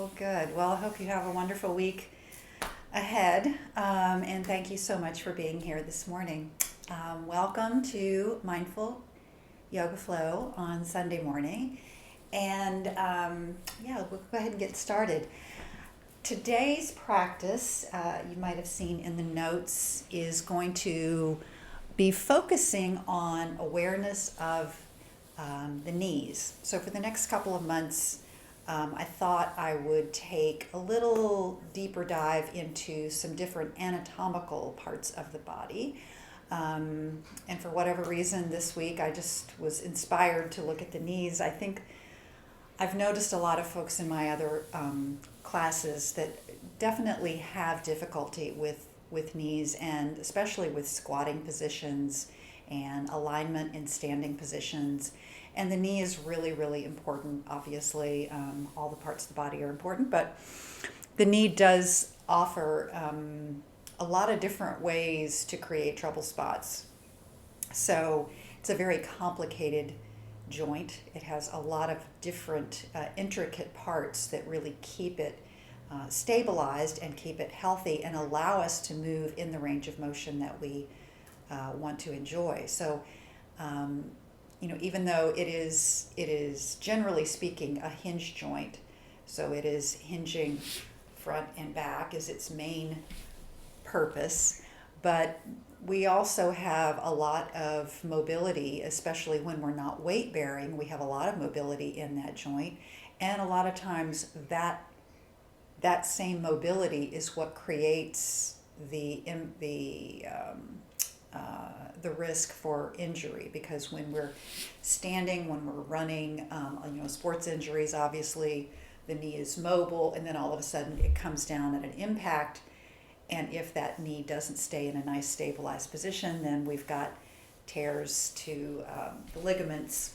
Well, good. Well, I hope you have a wonderful week ahead. And thank you so much for being here this morning. Welcome to Mindful Yoga Flow on Sunday morning. And we'll go ahead and get started. Today's practice, you might have seen in the notes, is going to be focusing on awareness of the knees. So for the next couple of months, I thought I would take a little deeper dive into some different anatomical parts of the body. And for whatever reason, this week I just was inspired to look at the knees. I think I've noticed a lot of folks in my other classes that definitely have difficulty with knees, and especially with squatting positions and alignment in standing positions. And the knee is really, really important, obviously. All the parts of the body are important, but the knee does offer a lot of different ways to create trouble spots. So it's a very complicated joint. It has a lot of different intricate parts that really keep it stabilized and keep it healthy and allow us to move in the range of motion that we want to enjoy. So even though it is generally speaking a hinge joint, so it is hinging front and back is its main purpose, but we also have a lot of mobility, especially when we're not weight bearing. We have a lot of mobility in that joint, and a lot of times that same mobility is what creates the risk for injury, because when we're standing, when we're running, sports injuries, obviously the knee is mobile, and then all of a sudden it comes down at an impact. And if that knee doesn't stay in a nice stabilized position, then we've got tears to the ligaments,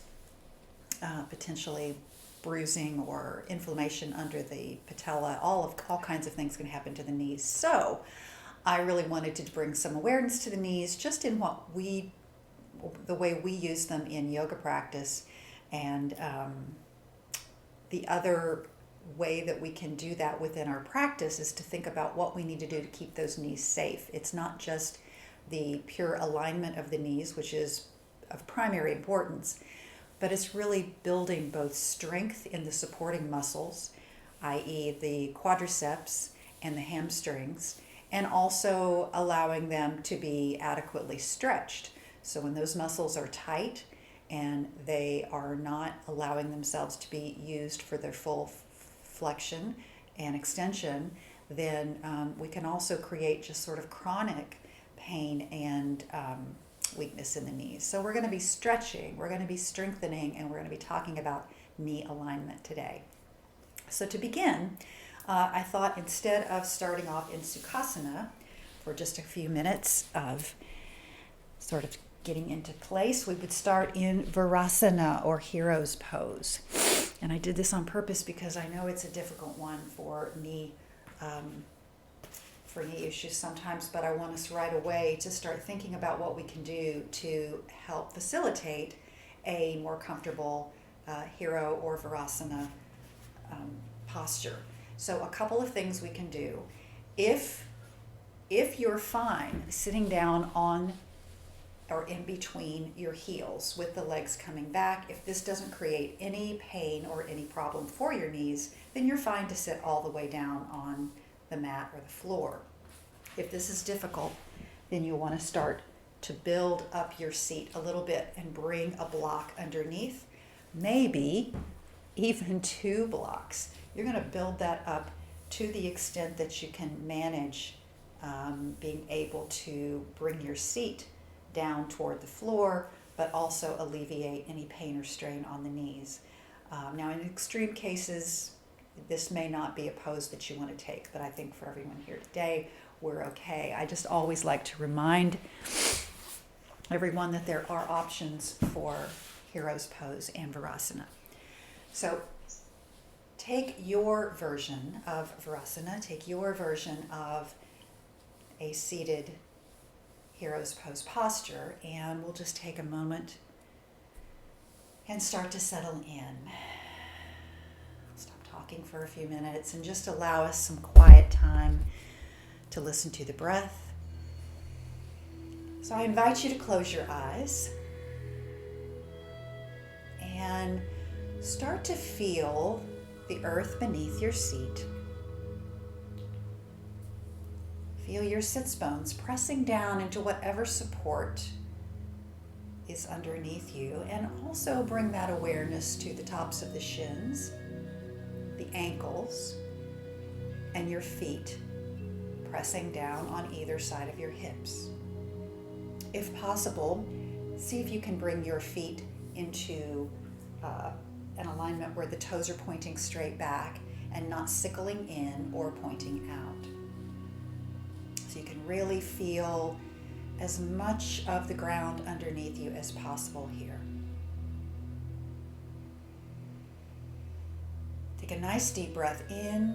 potentially bruising or inflammation under the patella. All kinds of things can happen to the knees. So I really wanted to bring some awareness to the knees, just in the way we use them in yoga practice, and the other way that we can do that within our practice is to think about what we need to do to keep those knees safe. It's not just the pure alignment of the knees, which is of primary importance, but it's really building both strength in the supporting muscles, i.e. the quadriceps and the hamstrings, and also allowing them to be adequately stretched. So when those muscles are tight and they are not allowing themselves to be used for their full flexion and extension, then we can also create just sort of chronic pain and weakness in the knees. So we're going to be stretching, we're going to be strengthening, and we're going to be talking about knee alignment today. So to begin, I thought instead of starting off in Sukhasana for just a few minutes of sort of getting into place, we would start in Virasana, or hero's pose. And I did this on purpose because I know it's a difficult one for knee issues sometimes, but I want us right away to start thinking about what we can do to help facilitate a more comfortable hero or Virasana posture. So a couple of things we can do. If you're fine sitting down on or in between your heels with the legs coming back, if this doesn't create any pain or any problem for your knees, then you're fine to sit all the way down on the mat or the floor. If this is difficult, then you'll want to start to build up your seat a little bit and bring a block underneath, maybe even 2 blocks. You're going to build that up to the extent that you can manage being able to bring your seat down toward the floor, but also alleviate any pain or strain on the knees. Now, in extreme cases, this may not be a pose that you want to take, but I think for everyone here today, we're okay. I just always like to remind everyone that there are options for hero's pose and Virasana. So take your version of Virasana, take your version of a seated hero's pose posture, and we'll just take a moment and start to settle in. Stop talking walking for a few minutes and just allow us some quiet time to listen to the breath. So I invite you to close your eyes and start to feel the earth beneath your seat. Feel your sits bones pressing down into whatever support is underneath you, and also bring that awareness to the tops of the shins, the ankles, and your feet pressing down on either side of your hips. If possible, see if you can bring your feet into an alignment where the toes are pointing straight back and not sickling in or pointing out. So you can really feel as much of the ground underneath you as possible here. Take a nice deep breath in.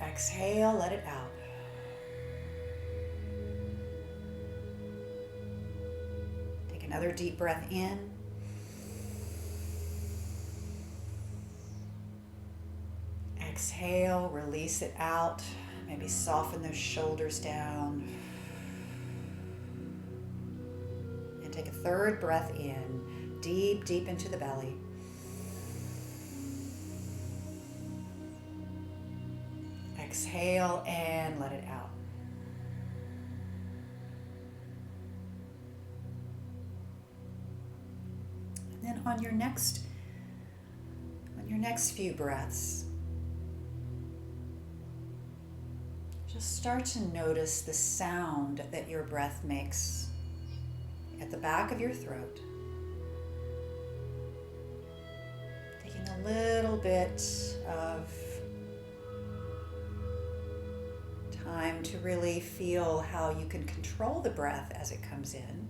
Exhale, let it out. Take another deep breath in. Exhale, release it out. Maybe soften those shoulders down. And take a third breath in, deep, deep into the belly. Exhale and let it out. And then on your next few breaths, just start to notice the sound that your breath makes at the back of your throat. Taking a little bit of time to really feel how you can control the breath as it comes in.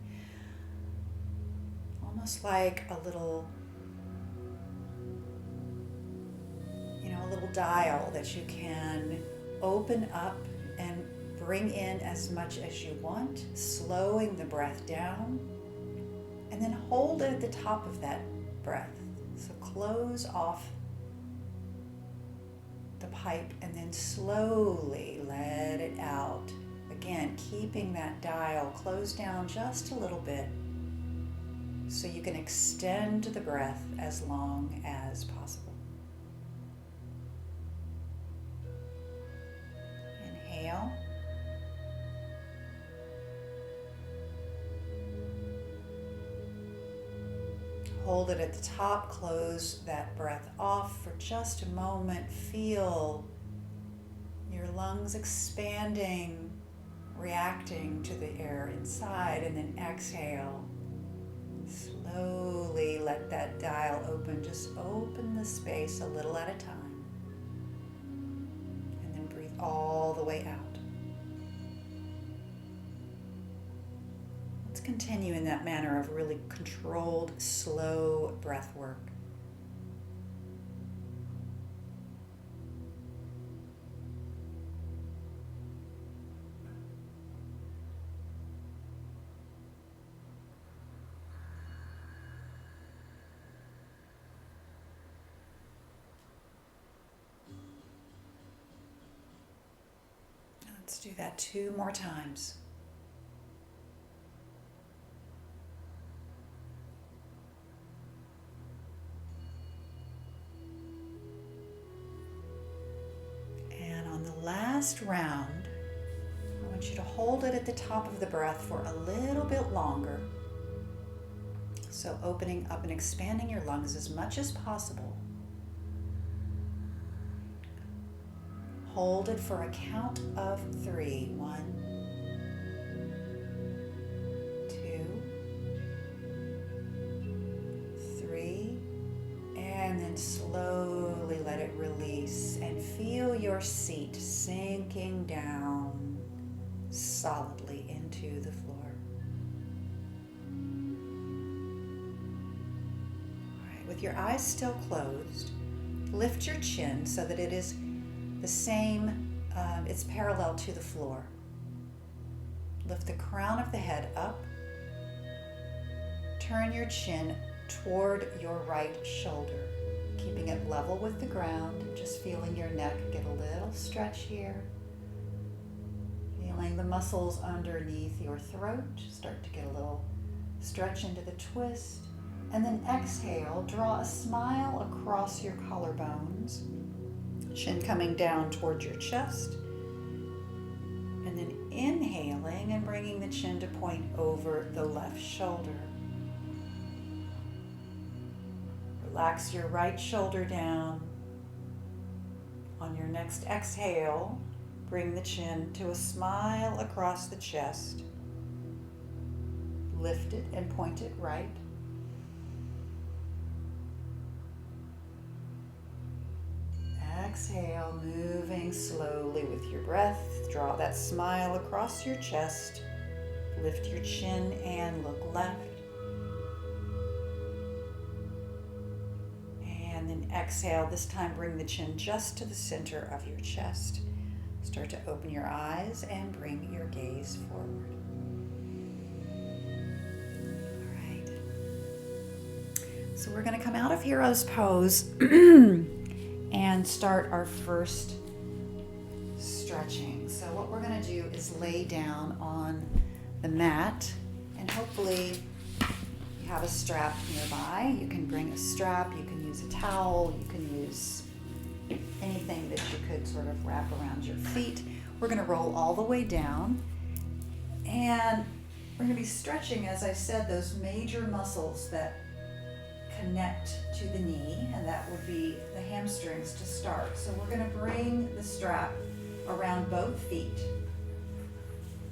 Almost like a little dial that you can open up and bring in as much as you want, slowing the breath down, and then hold it at the top of that breath. So close off the pipe and then slowly let it out. Again, keeping that dial closed down just a little bit so you can extend the breath as long as possible. Inhale. Hold it at the top, close that breath off for just a moment. Feel your lungs expanding, reacting to the air inside, and then exhale. Slowly let that dial open. Just open the space a little at a time. And then breathe all the way out. Let's continue in that manner of really controlled, slow breath work. Let's do that 2 more times. And on the last round, I want you to hold it at the top of the breath for a little bit longer. So opening up and expanding your lungs as much as possible. Hold it for a count of 3. 1, 2, 3, and then slowly let it release and feel your seat sinking down solidly into the floor. All right, with your eyes still closed, lift your chin so that it is the same, it's parallel to the floor. Lift the crown of the head up. Turn your chin toward your right shoulder, keeping keeping it level with the ground, just feeling your neck get a little stretch here. Feeling the muscles underneath your throat start to get a little stretch into the twist. And then exhale, draw a smile across your collarbones, chin coming down towards your chest. And then inhaling and bringing the chin to point over the left shoulder. Relax your right shoulder down. On your next exhale, bring the chin to a smile across the chest. Lift it and point it right. Exhale, moving slowly with your breath. Draw that smile across your chest. Lift your chin and look left. And then exhale, this time bring the chin just to the center of your chest. Start to open your eyes and bring your gaze forward. All right. So we're going to come out of Hero's Pose and start our first stretching. So what we're going to do is lay down on the mat, and hopefully you have a strap nearby. You can bring a strap, you can use a towel, you can use anything that you could sort of wrap around your feet. We're going to roll all the way down, and we're going to be stretching, as I said, those major muscles that connect to the knee, and that would be the hamstrings to start. So we're going to bring the strap around both feet,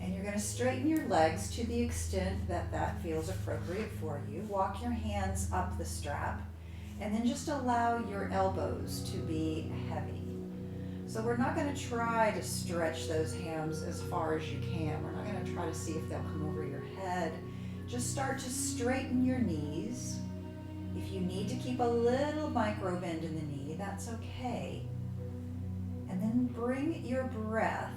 and you're going to straighten your legs to the extent that that feels appropriate for you. Walk your hands up the strap, and then just allow your elbows to be heavy. So we're not going to try to stretch those hams as far as you can. We're not going to try to see if they'll come over your head. Just start to straighten your knees. If you need to keep a little micro bend in the knee, that's okay. And then bring your breath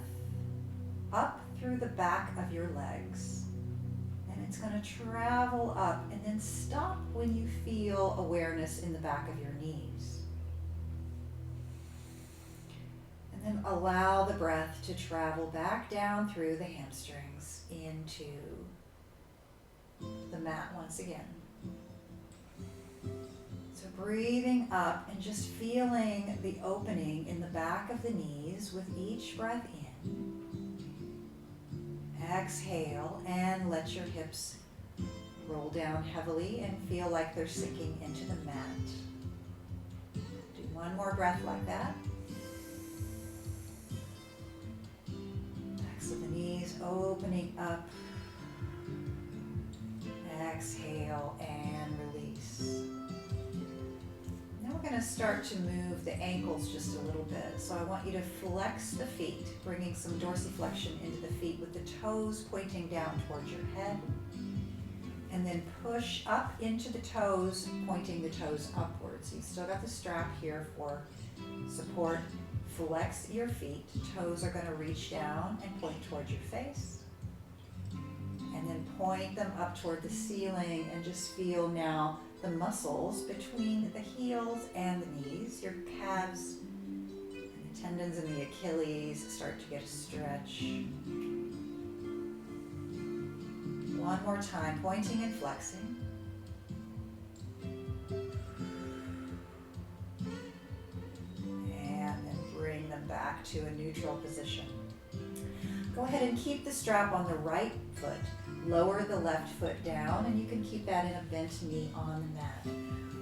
up through the back of your legs. And it's going to travel up and then stop when you feel awareness in the back of your knees. And then allow the breath to travel back down through the hamstrings into the mat once again. So breathing up and just feeling the opening in the back of the knees with each breath in. Exhale and let your hips roll down heavily and feel like they're sinking into the mat. Do one more breath like that. Backs of the knees opening up. Exhale and release. Now we're going to start to move the ankles just a little bit. So I want you to flex the feet, bringing some dorsiflexion into the feet with the toes pointing down towards your head. And then push up into the toes, pointing the toes upwards. So you've still got the strap here for support. Flex your feet. Toes are going to reach down and point towards your face. And then point them up toward the ceiling and just feel now the muscles between the heels and the knees, your calves and the tendons and the Achilles start to get a stretch. One more time, pointing and flexing. And then bring them back to a neutral position. Go ahead and keep the strap on the right foot. Lower the left foot down, and you can keep that in a bent knee on the mat.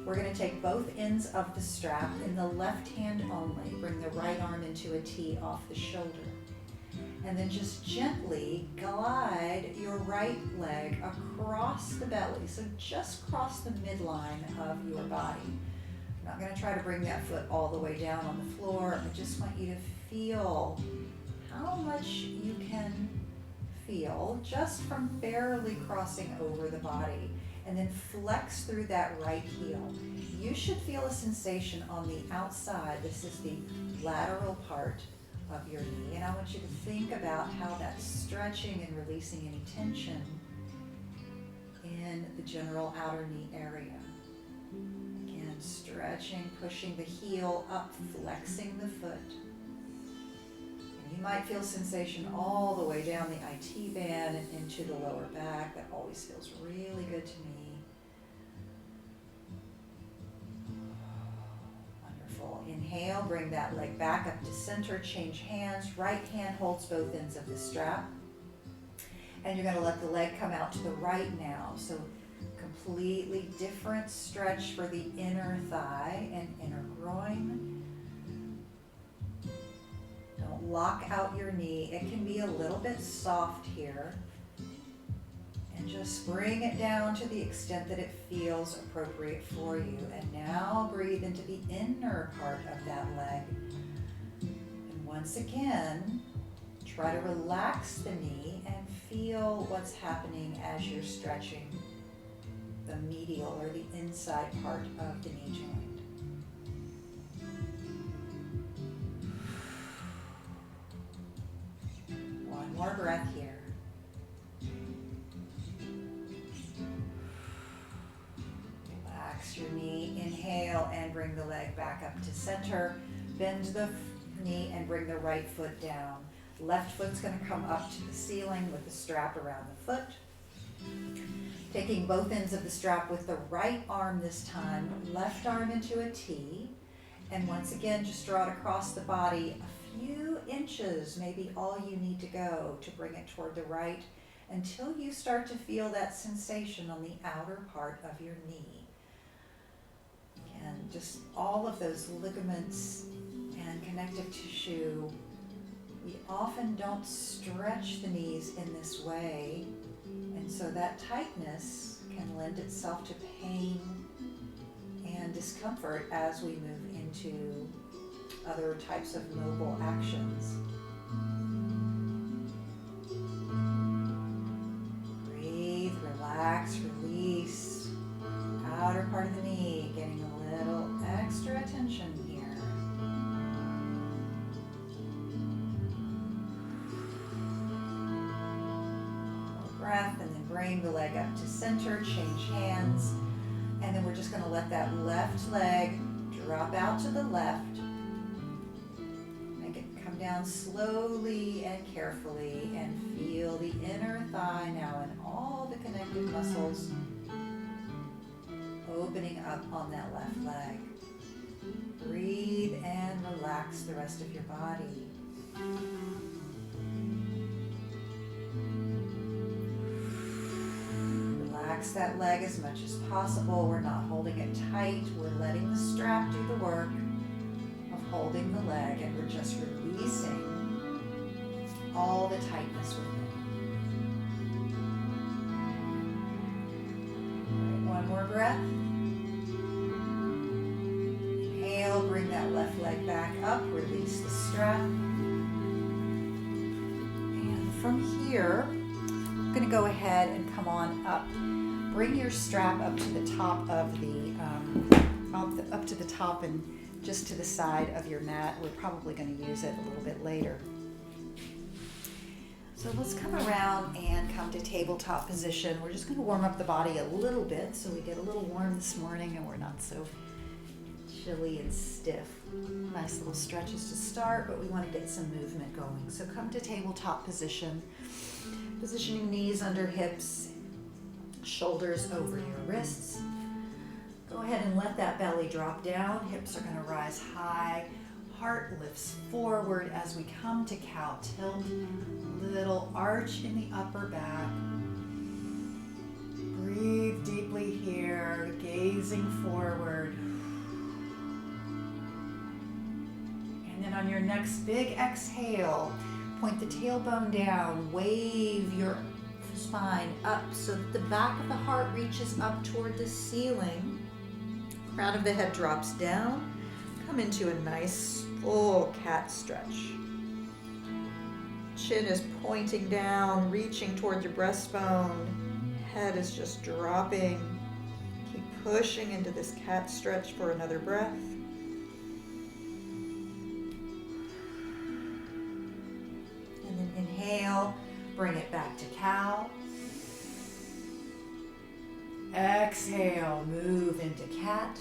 We're going to take both ends of the strap in the left hand only. Bring the right arm into a T off the shoulder. And then just gently glide your right leg across the belly. So just cross the midline of your body. I'm not going to try to bring that foot all the way down on the floor. I just want you to feel how much you can feel just from barely crossing over the body, and then flex through that right heel. You should feel a sensation on the outside. This is the lateral part of your knee, and I want you to think about how that's stretching and releasing any tension in the general outer knee area. Again, stretching, pushing the heel up, flexing the foot. And you might feel sensation all the way down the IT band and into the lower back. That always feels really good to me. Wonderful. Inhale, bring that leg back up to center, change hands. Right hand holds both ends of the strap. And you're going to let the leg come out to the right now. So completely different stretch for the inner thigh and inner groin. Don't lock out your knee. It can be a little bit soft here. And just bring it down to the extent that it feels appropriate for you. And now breathe into the inner part of that leg. And once again, try to relax the knee and feel what's happening as you're stretching the medial or the inside part of the knee joint. One more breath here. Relax your knee. Inhale and bring the leg back up to center. Bend the knee and bring the right foot down. Left foot's going to come up to the ceiling with the strap around the foot. Taking both ends of the strap with the right arm this time, left arm into a T. And once again, just draw it across the body a few inches, maybe all you need to go to bring it toward the right until you start to feel that sensation on the outer part of your knee. And just all of those ligaments and connective tissue. We often don't stretch the knees in this way, and so that tightness can lend itself to pain and discomfort as we move into other types of mobile actions. Breathe, relax, release. Outer part of the knee, getting a little extra attention here. Breath, and then bring the leg up to center, change hands, and then we're just going to let that left leg drop out to the left. Make it come down slowly and carefully, and feel the inner thigh now and all the connective muscles opening up on that left leg. Breathe and relax the rest of your body. Relax that leg as much as possible. We're not holding it tight. We're letting the strap do the work of holding the leg, and we're just releasing all the tightness within. All right, one more breath. Inhale, bring that left leg back up, release the strap. And from here, I'm going to go ahead and come on up. Bring your strap up to the top of up to the top and just to the side of your mat. We're probably going to use it a little bit later. So let's come around and come to tabletop position. We're just going to warm up the body a little bit so we get a little warm this morning and we're not so chilly and stiff. Nice little stretches to start, but we want to get some movement going. So come to tabletop position. Positioning knees under hips, shoulders over your wrists. Go ahead and let that belly drop down. Hips are going to rise high. Heart lifts forward as we come to cow tilt. Little arch in the upper back. Breathe deeply here, gazing forward. And then on your next big exhale, point the tailbone down, wave your spine up so that the back of the heart reaches up toward the ceiling. Crown of the head drops down. Come into a nice full cat stretch. Chin is pointing down, reaching toward your breastbone. Head is just dropping. Keep pushing into this cat stretch for another breath. Inhale, bring it back to cow. Exhale, move into cat.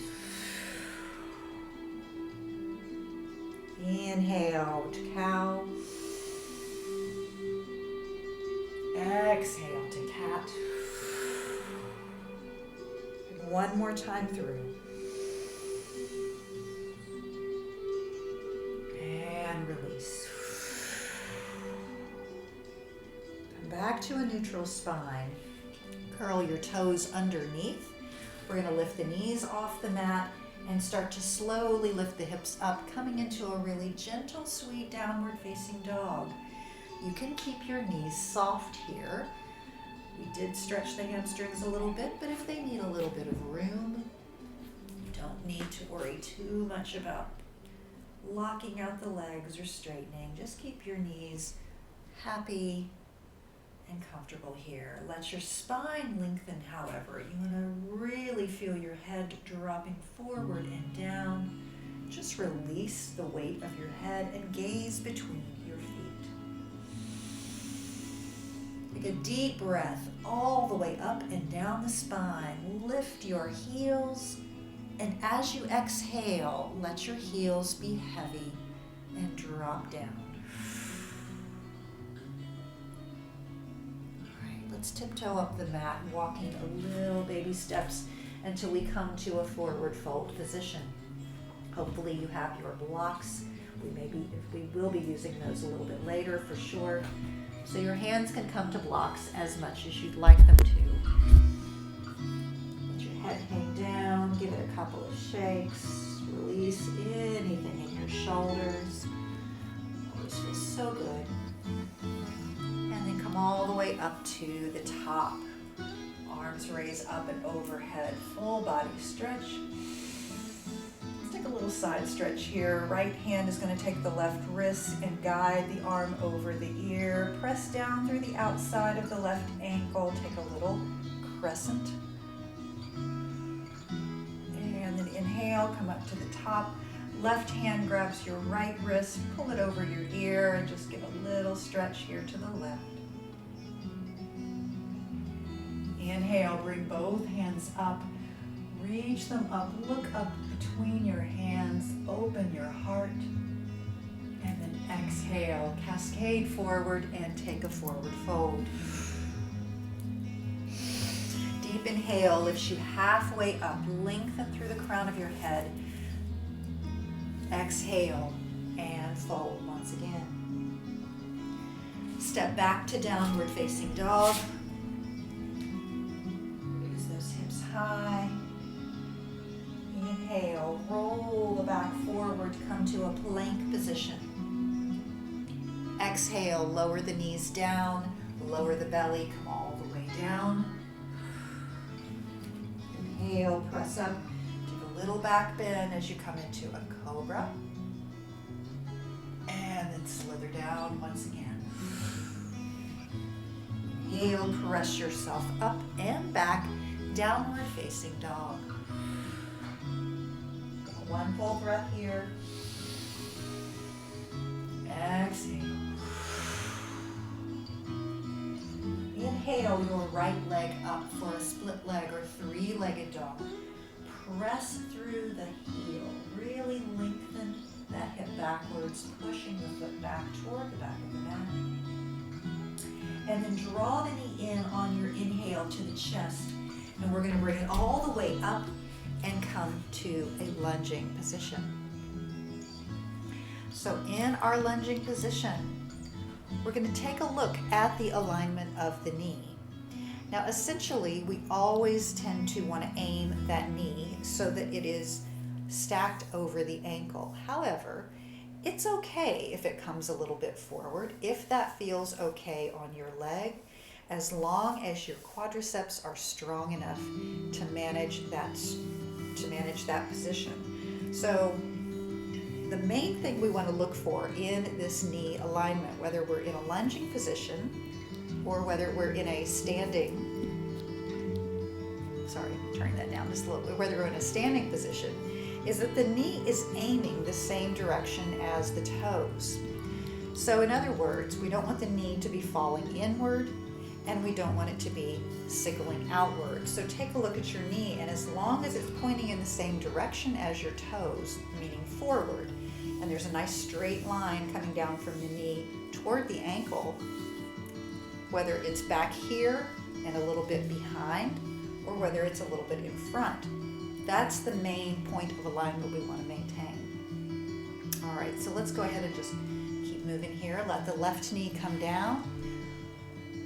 Inhale to cow. Exhale to cat. One more time through. And release. Come back to a neutral spine. Curl your toes underneath. We're going to lift the knees off the mat and start to slowly lift the hips up, coming into a really gentle, sweet downward facing dog. You can keep your knees soft here. We did stretch the hamstrings a little bit, but if they need a little bit of room, you don't need to worry too much about locking out the legs or straightening. Just keep your knees happy and comfortable here. Let your spine lengthen, however. You want to really feel your head dropping forward and down. Just release the weight of your head and gaze between your feet. Take a deep breath all the way up and down the spine. Lift your heels, and as you exhale, let your heels be heavy and drop down. Let's tiptoe up the mat, walking a little baby steps until we come to a forward fold position. Hopefully you have your blocks. We will be using those a little bit later for sure. So your hands can come to blocks as much as you'd like them to. Let your head hang down, give it a couple of shakes, release anything in your shoulders. Always feels so good. And then come all the way up to the top. Arms raise up and overhead. Full body stretch. Let's take a little side stretch here. Right hand is going to take the left wrist and guide the arm over the ear. Press down through the outside of the left ankle. Take a little crescent. And then inhale, come up to the top. Left hand grabs your right wrist, pull it over your ear, and just give a little stretch here to the left. Inhale, bring both hands up, reach them up, look up between your hands, open your heart, and then exhale, cascade forward and take a forward fold. Deep inhale lifts you halfway up, lengthen through the crown of your head. Exhale and fold once again. Step back to downward facing dog. Raise those hips high. Inhale, roll the back forward, come to a plank position. Exhale, lower the knees down, lower the belly, come all the way down. Inhale, press up. Little back bend as you come into a cobra, and then slither down once again. Inhale, press yourself up and back, downward facing dog. One full breath here. Exhale. Inhale your right leg up for a split leg or three-legged dog. Press through the heel. Really lengthen that hip backwards, pushing the foot back toward the back of the mat. And then draw the knee in on your inhale to the chest. And we're going to bring it all the way up and come to a lunging position. So in our lunging position, we're going to take a look at the alignment of the knee. Now, essentially, we always tend to want to aim that knee so that it is stacked over the ankle. However, it's okay if it comes a little bit forward, if that feels okay on your leg, as long as your quadriceps are strong enough to manage that position. So the main thing we want to look for in this knee alignment, whether we're in a lunging position or whether we're in a standing, turning that down just a little bit, whether we're in a standing position, is that the knee is aiming the same direction as the toes. So in other words, we don't want the knee to be falling inward, and we don't want it to be signaling outward. So take a look at your knee, and as long as it's pointing in the same direction as your toes, meaning forward, And there's a nice straight line coming down from the knee toward the ankle, whether it's back here and a little bit behind, or whether it's a little bit in front. That's the main point of alignment we want to maintain. All right, so let's go ahead and just keep moving here. Let the left knee come down,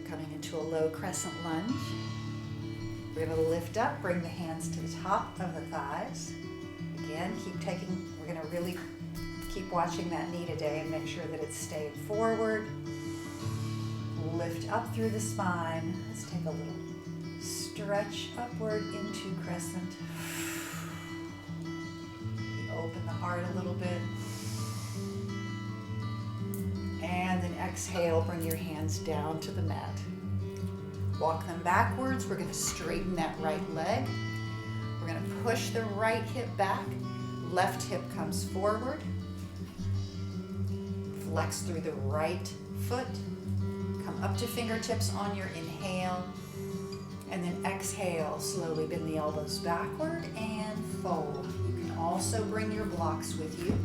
coming into a low crescent lunge. We're going to lift up, bring the hands to the top of the thighs. Again, we're going to really keep watching that knee today and make sure that it's staying forward. Lift up through the spine. Let's take a little stretch upward into crescent. Open the heart a little bit. And then exhale, bring your hands down to the mat. Walk them backwards. We're going to straighten that right leg. We're going to push the right hip back. Left hip comes forward. Flex through the right foot. Come up to fingertips on your inhale. And then exhale, slowly bend the elbows backward and fold. You can also bring your blocks with you.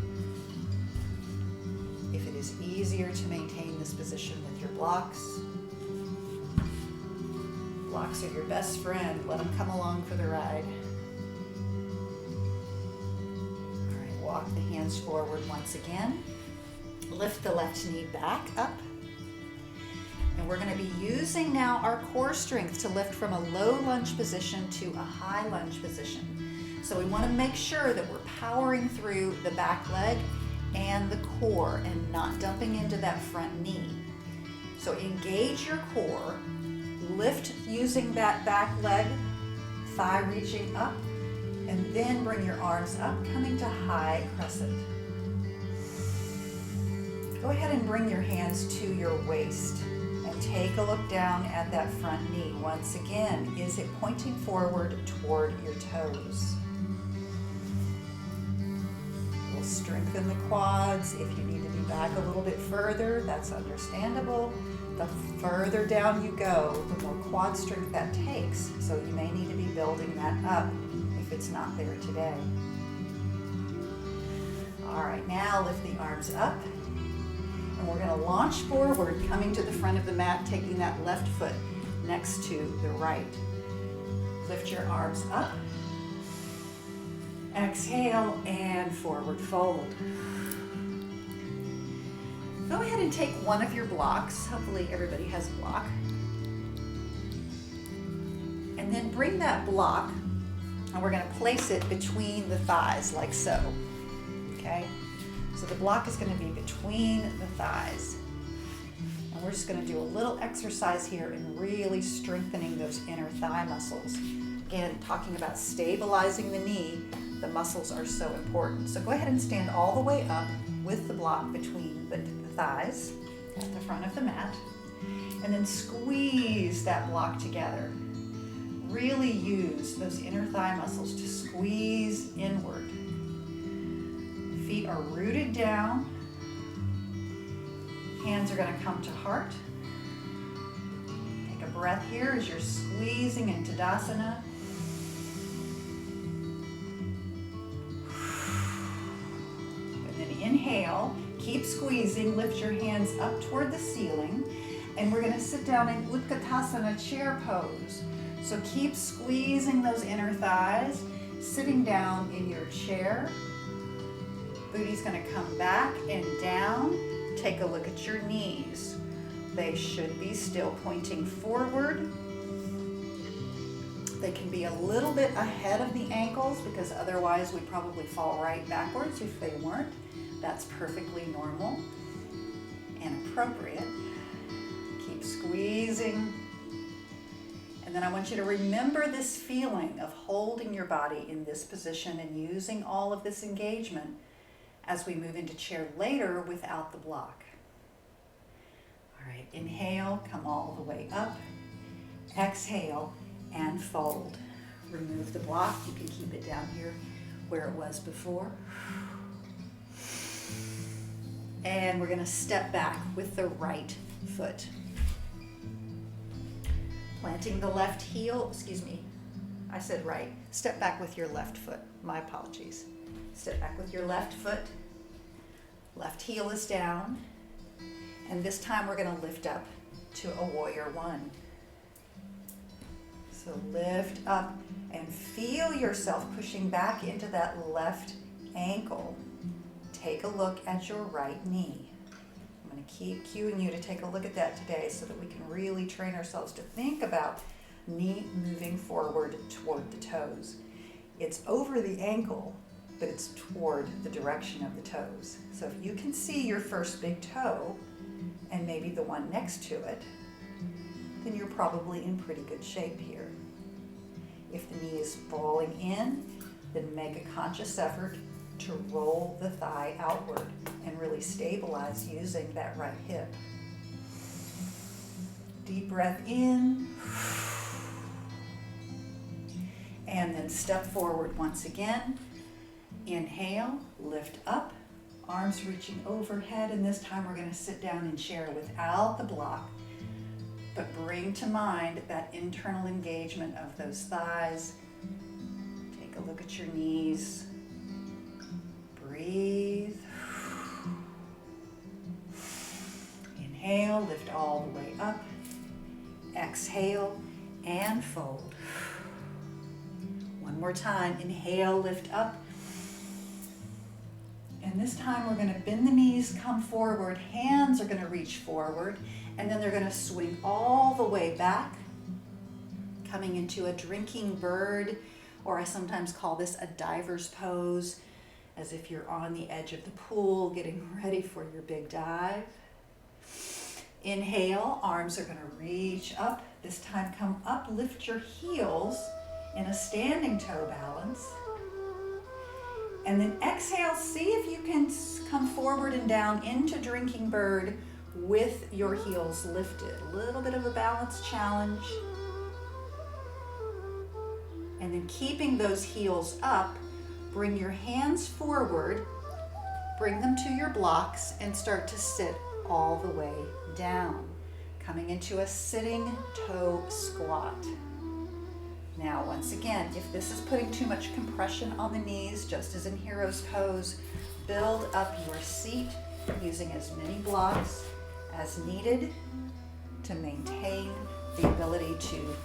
If it is easier to maintain this position with your blocks, blocks are your best friend. Let them come along for the ride. All right, walk the hands forward once again. Lift the left knee back up. And we're going to be using now our core strength to lift from a low lunge position to a high lunge position. So we want to make sure that we're powering through the back leg and the core and not dumping into that front knee. So engage your core, lift using that back leg, thigh reaching up, and then bring your arms up, coming to high crescent. Go ahead and bring your hands to your waist and take a look down at that front knee. Once again, is it pointing forward toward your toes? We'll strengthen the quads. If you need to be back a little bit further, that's understandable. The further down you go, the more quad strength that takes. So you may need to be building that up if it's not there today. All right, now lift the arms up. And we're going to launch forward, coming to the front of the mat, taking that left foot next to the right. Lift your arms up. Exhale and forward fold. Go ahead and take one of your blocks. Hopefully everybody has a block. And then bring that block, and we're going to place it between the thighs like so. Okay? So the block is going to be between the thighs. And we're just going to do a little exercise here in really strengthening those inner thigh muscles. Again, talking about stabilizing the knee, the muscles are so important. So go ahead and stand all the way up with the block between the thighs at the front of the mat. And then squeeze that block together. Really use those inner thigh muscles to squeeze inward. Feet are rooted down. Hands are going to come to heart. Take a breath here as you're squeezing into Tadasana. And then inhale, keep squeezing, lift your hands up toward the ceiling. And we're going to sit down in Utkatasana chair pose. So keep squeezing those inner thighs, sitting down in your chair. Booty's going to come back and down. Take a look at your knees. They should be still pointing forward. They can be a little bit ahead of the ankles because otherwise we'd probably fall right backwards if they weren't. That's perfectly normal and appropriate. Keep squeezing. And then I want you to remember this feeling of holding your body in this position and using all of this engagement as we move into chair later without the block. All right, inhale, come all the way up. Exhale and fold. Remove the block. You can keep it down here where it was before. And we're going to step back with the right foot. Planting the left heel, I said right. Step back with your left foot. My apologies. Step back with your left foot. Left heel is down. And this time we're going to lift up to a warrior one. So lift up and feel yourself pushing back into that left ankle. Take a look at your right knee. I'm going to keep cueing you to take a look at that today so that we can really train ourselves to think about knee moving forward toward the toes. It's over the ankle, but it's toward the direction of the toes. So if you can see your first big toe and maybe the one next to it, then you're probably in pretty good shape here. If the knee is falling in, then make a conscious effort to roll the thigh outward and really stabilize using that right hip. Deep breath in. And then step forward once again. Inhale, lift up, arms reaching overhead, and this time we're going to sit down and chair without the block, but bring to mind that internal engagement of those thighs. Take a look at your knees. Breathe. Inhale, lift all the way up. Exhale and fold. One more time. Inhale, lift up. And this time we're going to bend the knees, come forward. Hands are going to reach forward. And then they're going to swing all the way back, coming into a drinking bird, or I sometimes call this a diver's pose, as if you're on the edge of the pool, getting ready for your big dive. Inhale, arms are going to reach up. This time come up, lift your heels in a standing toe balance. And then exhale, see if you can come forward and down into drinking bird with your heels lifted. A little bit of a balance challenge. And then keeping those heels up, bring your hands forward, bring them to your blocks, and start to sit all the way down, coming into a sitting toe squat. Now, once again, if this is putting too much compression on the knees, just as in Hero's Pose, build up your seat using as many blocks as needed to maintain the ability to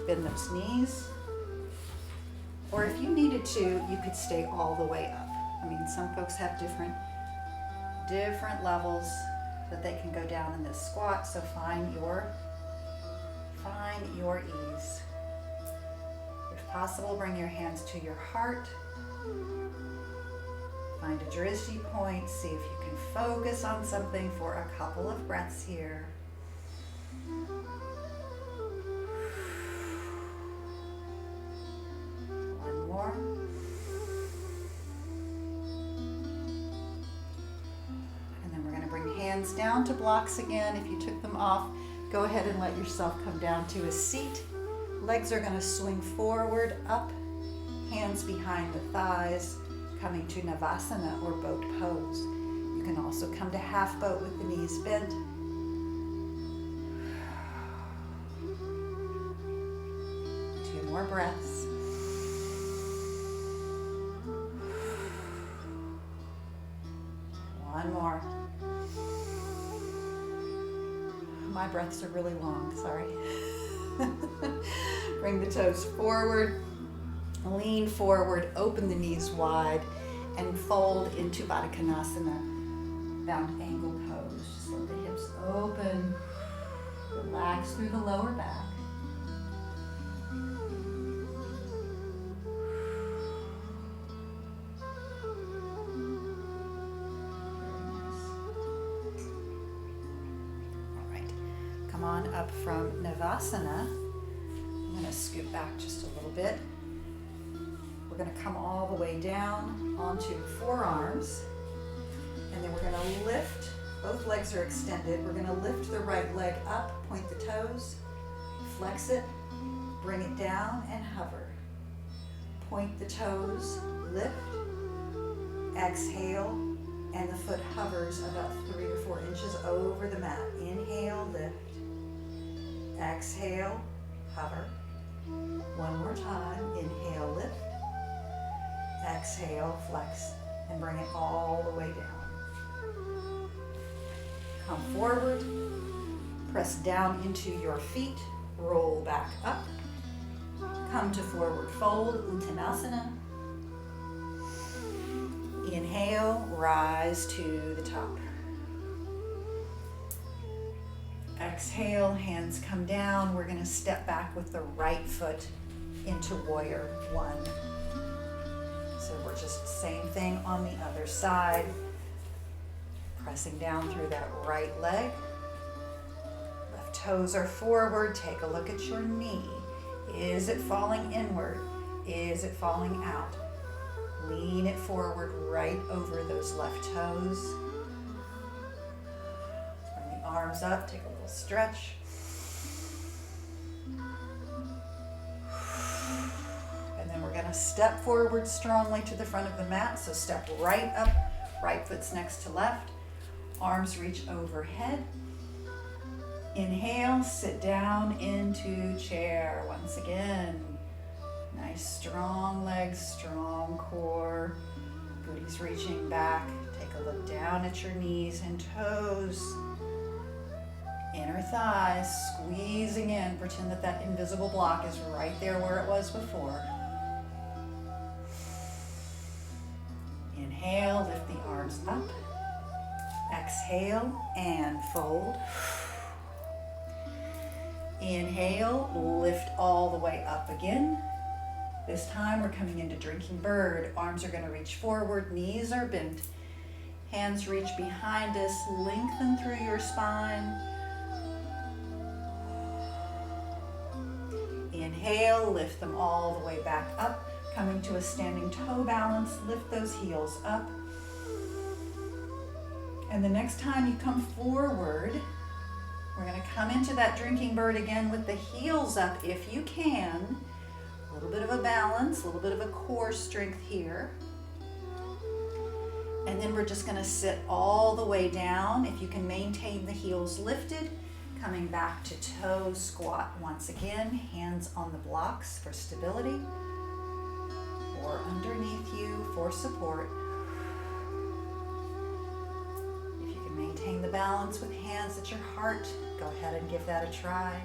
bend those knees. Or if you needed to, you could stay all the way up. I mean, some folks have different levels that they can go down in this squat, so find your ease. If possible, bring your hands to your heart. Find a drishti point. See if you can focus on something for a couple of breaths here. One more. And then we're going to bring hands down to blocks again. If you took them off, go ahead and let yourself come down to a seat. Legs are going to swing forward, up, hands behind the thighs, coming to Navasana or boat pose. You can also come to half boat with the knees bent. Two more breaths. One more. My breaths are really long, sorry. Bring the toes forward, lean forward, open the knees wide, and fold into Baddha Konasana, bound angle pose. Just let the hips open, relax through the lower back. On up from Navasana. I'm going to scoot back just a little bit. We're going to come all the way down onto forearms, and then we're going to lift. Both legs are extended. We're going to lift the right leg up, point the toes, flex it, bring it down, and hover. Point the toes, lift, exhale, and the foot hovers about 3 or 4 inches over the mat. Inhale, lift. Exhale, hover. One more time. Inhale, lift. Exhale, flex and bring it all the way down. Come forward, press down into your feet, roll back up. Come to forward fold, Uttanasana. Inhale, rise to the top. Exhale, hands come down. We're going to step back with the right foot into warrior one. So we're just same thing on the other side. Pressing down through that right leg. Left toes are forward. Take a look at your knee. Is it falling inward? Is it falling out? Lean it forward right over those left toes. Bring the arms up, take a little stretch. And then we're going to step forward strongly to the front of the mat. So step right up, right foot's next to left. Arms reach overhead. Inhale, sit down into chair once again. Nice strong legs, strong core. Booty's reaching back. Take a look down at your knees and toes. Inner thighs squeezing in. Pretend that that invisible block is right there where it was before. Inhale, lift the arms up. Exhale and fold. Inhale, lift all the way up again. This time we're coming into drinking bird. Arms are going to reach forward, knees are bent. Hands reach behind us, lengthen through your spine. Inhale, lift them all the way back up. Coming to a standing toe balance, lift those heels up. And the next time you come forward, we're going to come into that drinking bird again with the heels up if you can. A little bit of a balance, a little bit of a core strength here. And then we're just going to sit all the way down. If you can maintain the heels lifted, coming back to toe squat once again. Hands on the blocks for stability or underneath you for support. Maintain the balance with hands at your heart. Go ahead and give that a try.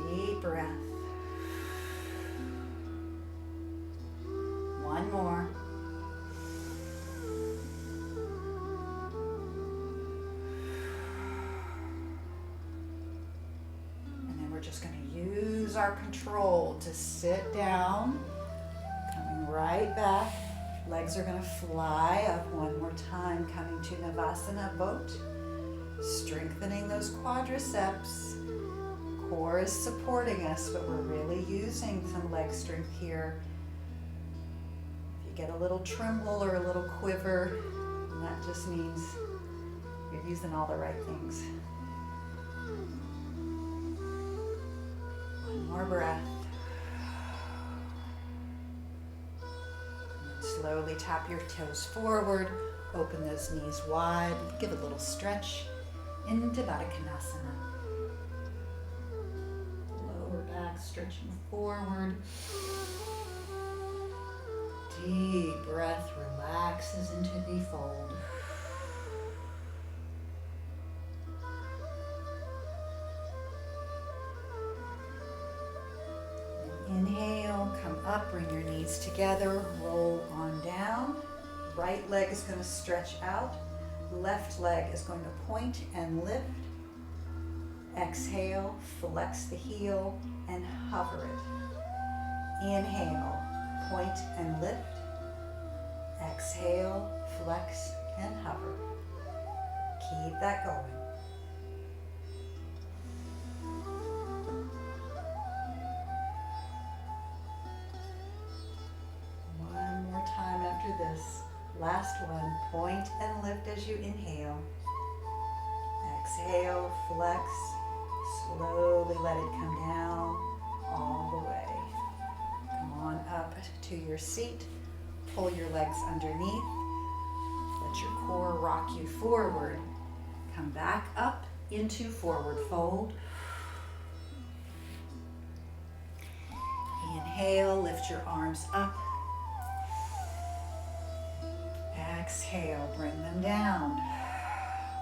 Deep breath. One more. And then we're just going to use our control to sit down, coming right back. Legs are going to fly up one more time, coming to Navasana boat. Strengthening those quadriceps. Core is supporting us, but we're really using some leg strength here. If you get a little tremble or a little quiver, that just means you're using all the right things. One more breath. Slowly tap your toes forward, open those knees wide, give a little stretch into Baddha Konasana. Lower back stretching forward. Deep breath relaxes into the fold. Inhale, come up, bring your knees together, roll on down. Right leg is going to stretch out. Left leg is going to point and lift. Exhale, flex the heel and hover it. Inhale, point and lift. Exhale, flex and hover. Keep that going. This last one, point and lift as you inhale. Exhale, flex, slowly let it come down all the way. Come on up to your seat, pull your legs underneath, let your core rock you forward. Come back up into forward fold. Inhale, lift your arms up. Exhale, bring them down.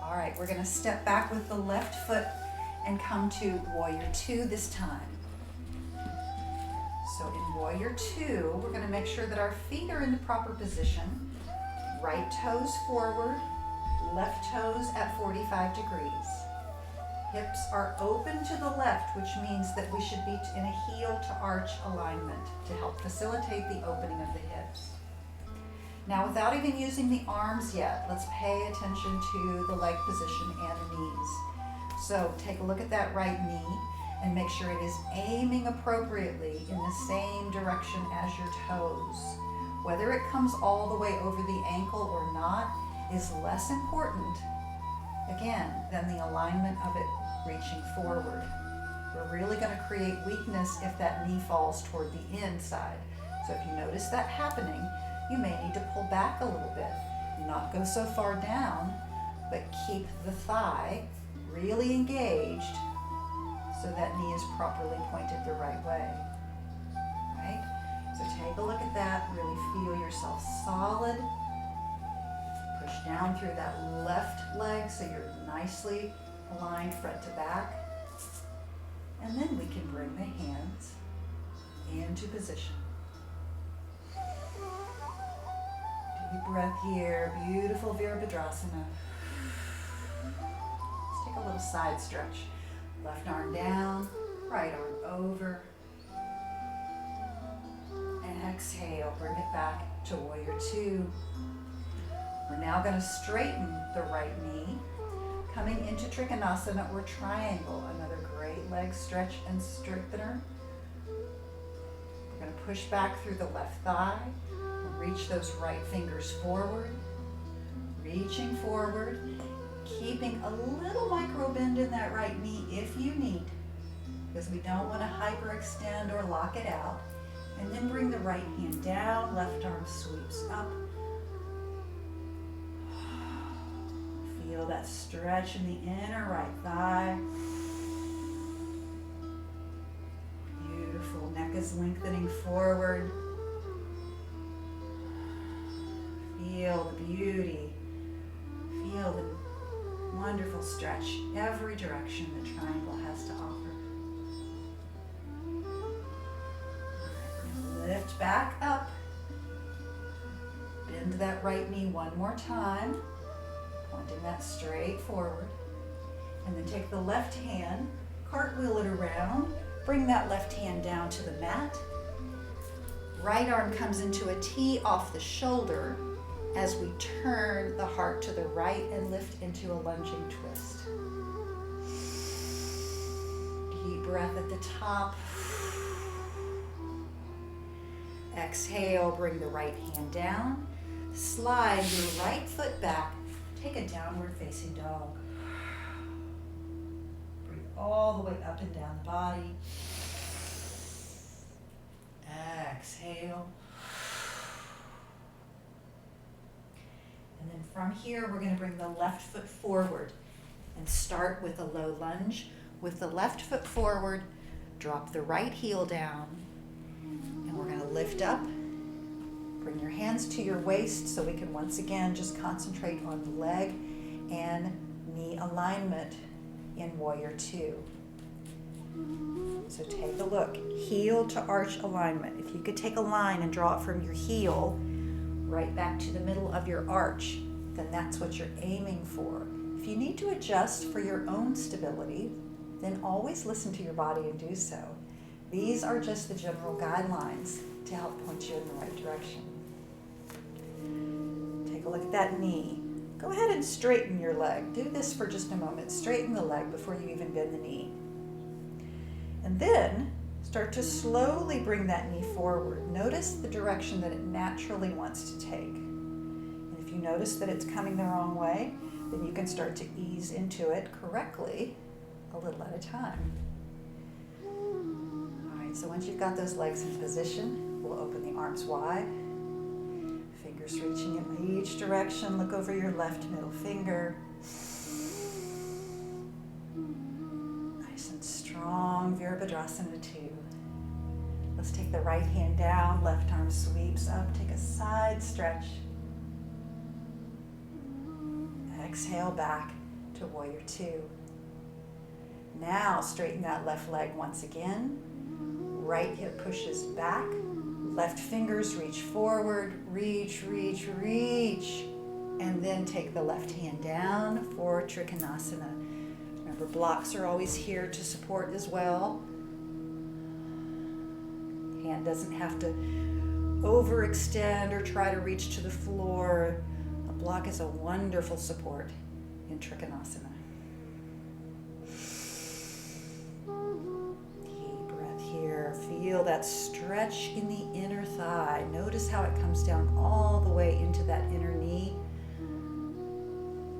All right, we're gonna step back with the left foot and come to Warrior Two this time. So in Warrior Two, we're gonna make sure that our feet are in the proper position. Right toes forward, left toes at 45 degrees. Hips are open to the left, which means that we should be in a heel to arch alignment to help facilitate the opening of the hips. Now, without even using the arms yet, let's pay attention to the leg position and the knees. So take a look at that right knee and make sure it is aiming appropriately in the same direction as your toes. Whether it comes all the way over the ankle or not is less important, again, than the alignment of it reaching forward. We're really going to create weakness if that knee falls toward the inside. So if you notice that happening, you may need to pull back a little bit. Not go so far down, but keep the thigh really engaged so that knee is properly pointed the right way. Right? So take a look at that. Really feel yourself solid. Push down through that left leg so you're nicely aligned front to back. And then we can bring the hands into position. Deep breath here. Beautiful Virabhadrasana. Let's take a little side stretch. Left arm down, right arm over. And exhale, bring it back to Warrior Two. We're now going to straighten the right knee, coming into Trikonasana or triangle, another great leg stretch and strengthener. We're going to push back through the left thigh, reach those right fingers forward, reaching forward, keeping a little micro bend in that right knee if you need, because we don't want to hyperextend or lock it out. And then bring the right hand down, left arm sweeps up. Feel that stretch in the inner right thigh. Beautiful, neck is lengthening forward. Feel the beauty. Feel the wonderful stretch every direction the triangle has to offer. Lift back up. Bend that right knee one more time, pointing that straight forward. And then take the left hand, cartwheel it around, bring that left hand down to the mat. Right arm comes into a T off the shoulder as we turn the heart to the right and lift into a lunging twist. Deep breath at the top. Exhale, bring the right hand down. Slide your right foot back. Take a downward facing dog. Breathe all the way up and down the body. Exhale. And then from here, we're going to bring the left foot forward and start with a low lunge. With the left foot forward, drop the right heel down. And we're going to lift up. Bring your hands to your waist so we can once again just concentrate on the leg and knee alignment in Warrior Two. So take a look. Heel to arch alignment. If you could take a line and draw it from your heel right back to the middle of your arch, then that's what you're aiming for. If you need to adjust for your own stability, then always listen to your body and do so. These are just the general guidelines to help point you in the right direction. Take a look at that knee. Go ahead and straighten your leg. Do this for just a moment. Straighten the leg before you even bend the knee. And then start to slowly bring that knee forward. Notice the direction that it naturally wants to take. And if you notice that it's coming the wrong way, then you can start to ease into it correctly a little at a time. All right, so once you've got those legs in position, we'll open the arms wide. Fingers reaching in each direction. Look over your left middle finger. Nice and strong, Virabhadrasana 2. Let's take the right hand down, left arm sweeps up. Take a side stretch. Exhale back to warrior two. Now straighten that left leg once again. Right hip pushes back. Left fingers reach forward. Reach, reach, reach. And then take the left hand down for Trikonasana. Remember, blocks are always here to support as well. Hand doesn't have to overextend or try to reach to the floor. A block is a wonderful support in Trikonasana. Deep breath here. Feel that stretch in the inner thigh. Notice how it comes down all the way into that inner knee.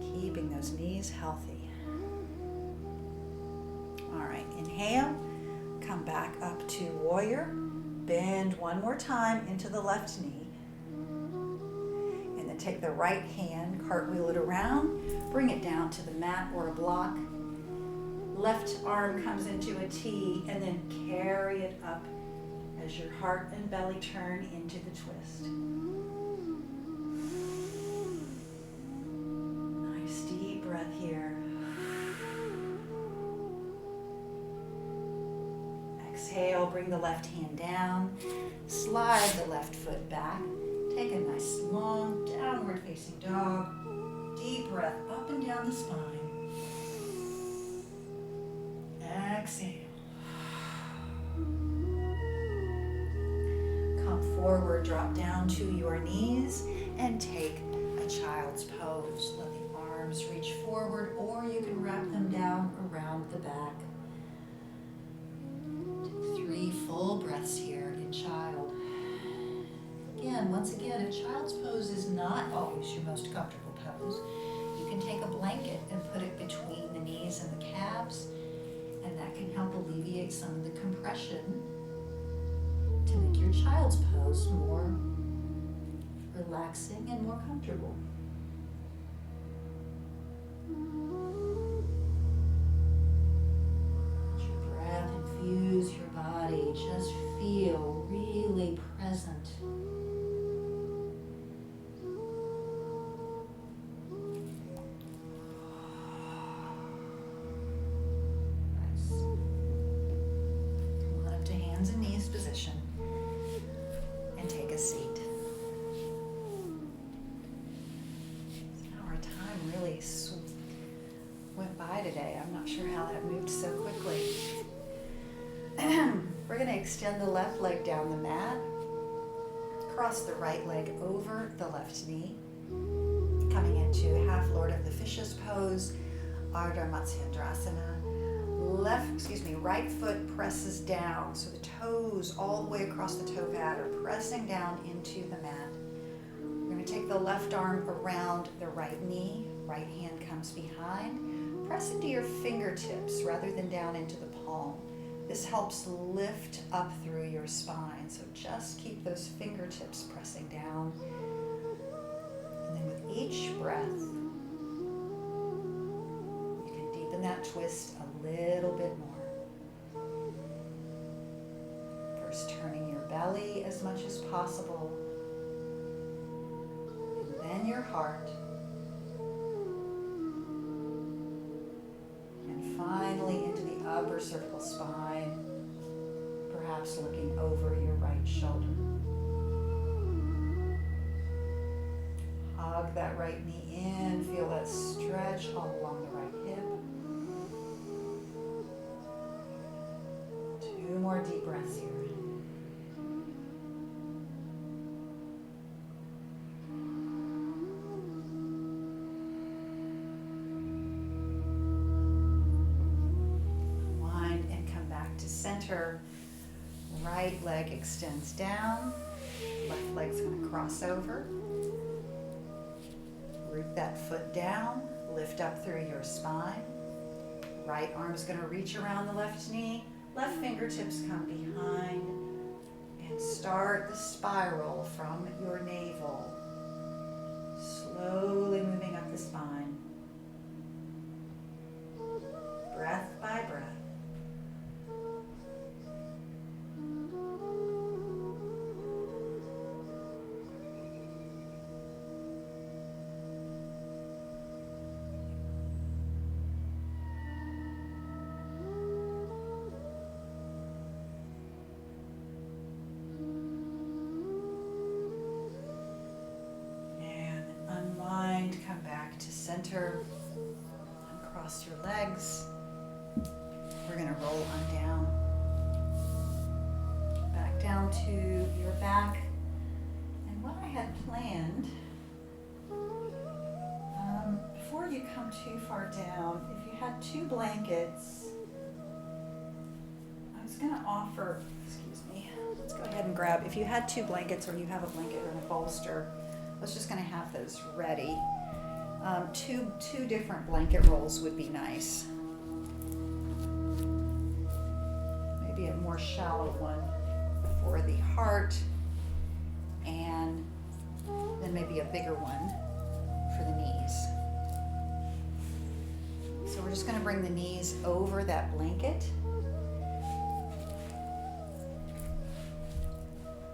Keeping those knees healthy. All right, inhale. Come back up to warrior. Bend one more time into the left knee. And then take the right hand, cartwheel it around, bring it down to the mat or a block. Left arm comes into a T, and then carry it up as your heart and belly turn into the twist. Nice deep breath here. Exhale, bring the left hand down, slide the left foot back, take a nice long downward facing dog, deep breath up and down the spine. Exhale. Come forward, drop down to your knees and take a child's pose. Let the arms reach forward, or you can wrap them down around the back. 3 full breaths here in child. Again, once again, if child's pose is not always your most comfortable pose, you can take a blanket and put it between the knees and the calves, and that can help alleviate some of the compression to make your child's pose more relaxing and more comfortable. Let your breath infuse your body. Just feel really present. Nice. Come on up to hands and knees position and take a seat. Our time really went by today. I'm not sure how that moved so quickly. We're going to extend the left leg down the mat, cross the right leg over the left knee, coming into half Lord of the Fishes pose, Ardha Matsyendrasana. Right foot presses down, so the toes all the way across the toe pad are pressing down into the mat. We're going to take the left arm around the right knee, right hand comes behind. Press into your fingertips rather than down into the palm. This helps lift up through your spine, so just keep those fingertips pressing down. And then with each breath, you can deepen that twist a little bit more. First, turning your belly as much as possible, and then your heart. And finally into the upper cervical spine, perhaps looking over your right shoulder. Hug that right knee in, feel that stretch all along the right hip. 2 more deep breaths here. Center, right leg extends down, left leg's going to cross over. Root that foot down, lift up through your spine. Right arm's going to reach around the left knee, left fingertips come behind, and start the spiral from your navel, slowly moving up the spine, breath by breath. center. Uncross your legs. We're going to roll on down. Back down to your back. And what I had planned, before you come too far down, if you had 2 blankets, I was going to offer, excuse me, let's go ahead and grab, if you had 2 blankets or you have a blanket or a bolster, I was just going to have those ready. Two different blanket rolls would be nice. Maybe a more shallow one for the heart, and then maybe a bigger one for the knees. So we're just going to bring the knees over that blanket.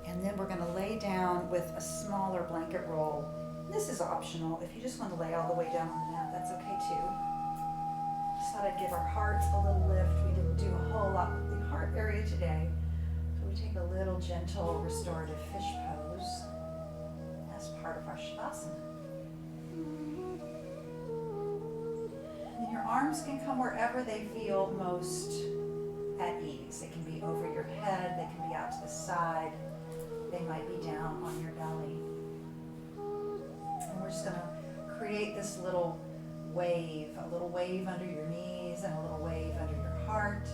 And then we're going to lay down with a smaller blanket roll. This is optional. If you just want to lay all the way down on the mat, that's okay too. Just thought I'd give our hearts a little lift. We didn't do a whole lot with the heart area today. So we take a little gentle restorative fish pose as part of our Shavasana. And then your arms can come wherever they feel most at ease. They can be over your head, they can be out to the side, they might be down on your belly. And we're just going to create this little wave under your knees and a little wave under your heart.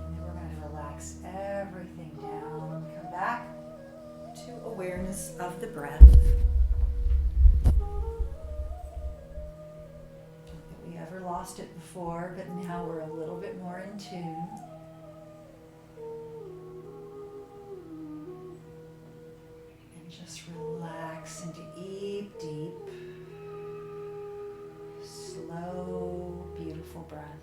And then we're going to relax everything down. Come back to awareness of the breath. Not that we ever lost it before, but now we're a little bit more in tune. Just relax into deep, slow, beautiful breath.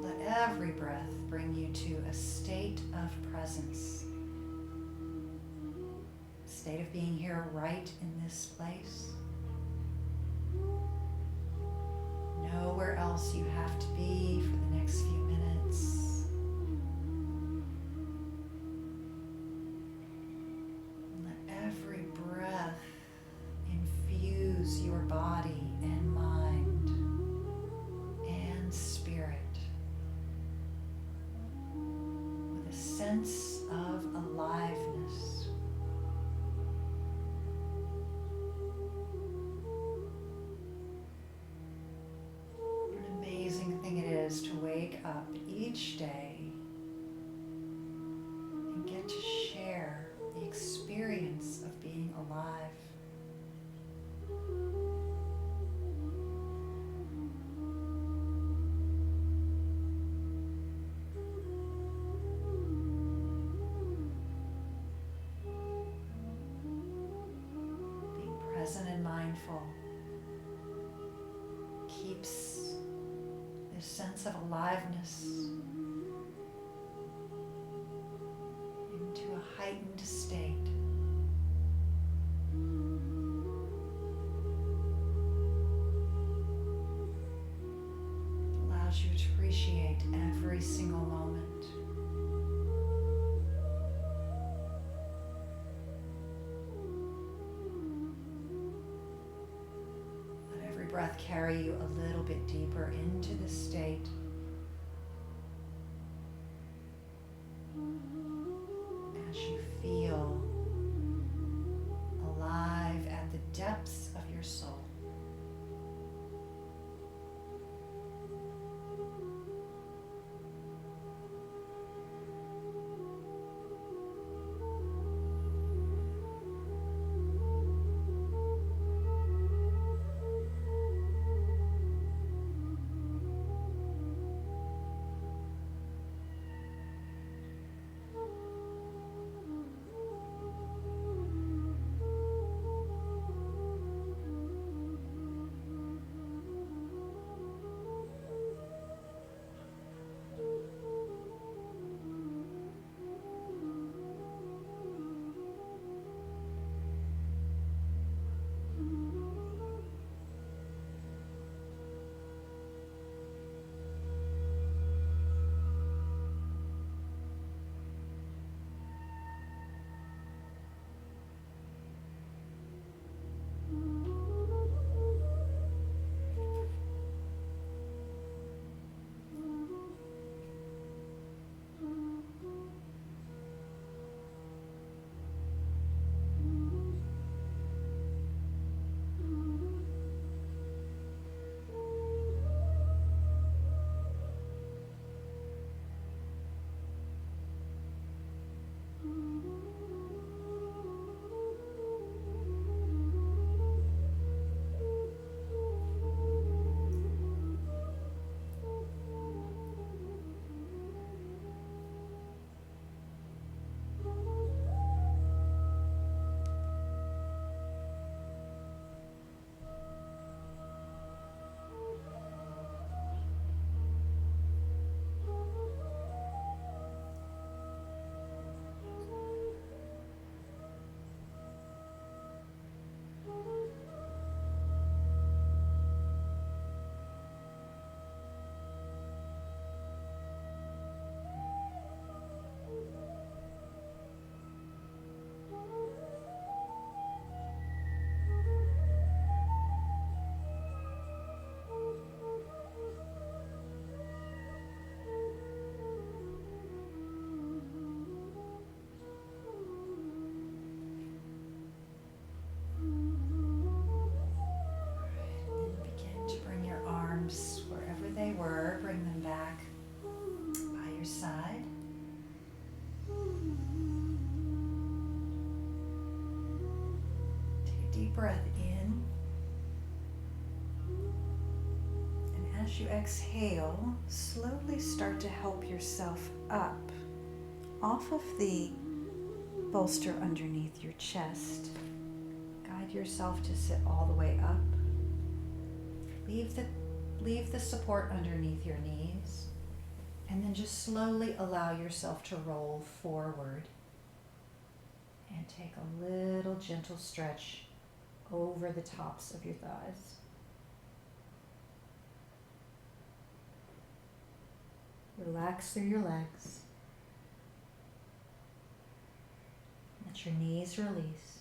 Let every breath bring you to a state of presence, a state of being here right in this place. Nowhere else you have to be for the next few minutes. Let every breath infuse your body and mind and spirit with a sense of aliveness. To wake up each day and get to share the experience of being alive. Being present and mindful keeps a sense of aliveness into a heightened state. It allows you to appreciate every single moment. Breath carry you a little bit deeper into the state. As you feel alive at the depths of your soul. Deep breath in. And as you exhale, slowly start to help yourself up off of the bolster underneath your chest. Guide yourself to sit all the way up. Leave the support underneath your knees, and then just slowly allow yourself to roll forward and take a little gentle stretch over the tops of your thighs. Relax through your legs. Let your knees release.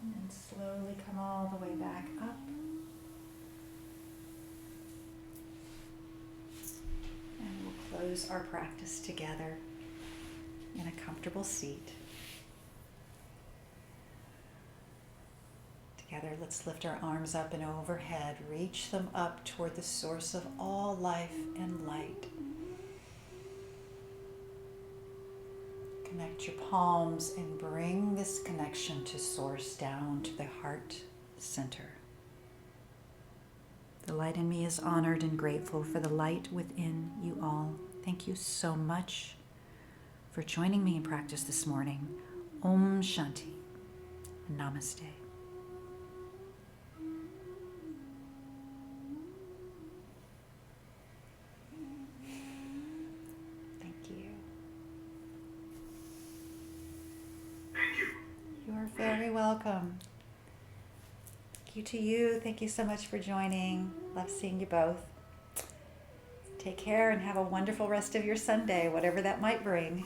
And then slowly come all the way back up. And we'll close our practice together in a comfortable seat. Together, let's lift our arms up and overhead. Reach them up toward the source of all life and light. Connect your palms and bring this connection to source down to the heart center. The light in me is honored and grateful for the light within you all. Thank you so much for joining me in practice this morning. Om Shanti. Namaste. You're very welcome. Thank you to you. Thank you so much for joining. Love seeing you both. Take care and have a wonderful rest of your Sunday, whatever that might bring.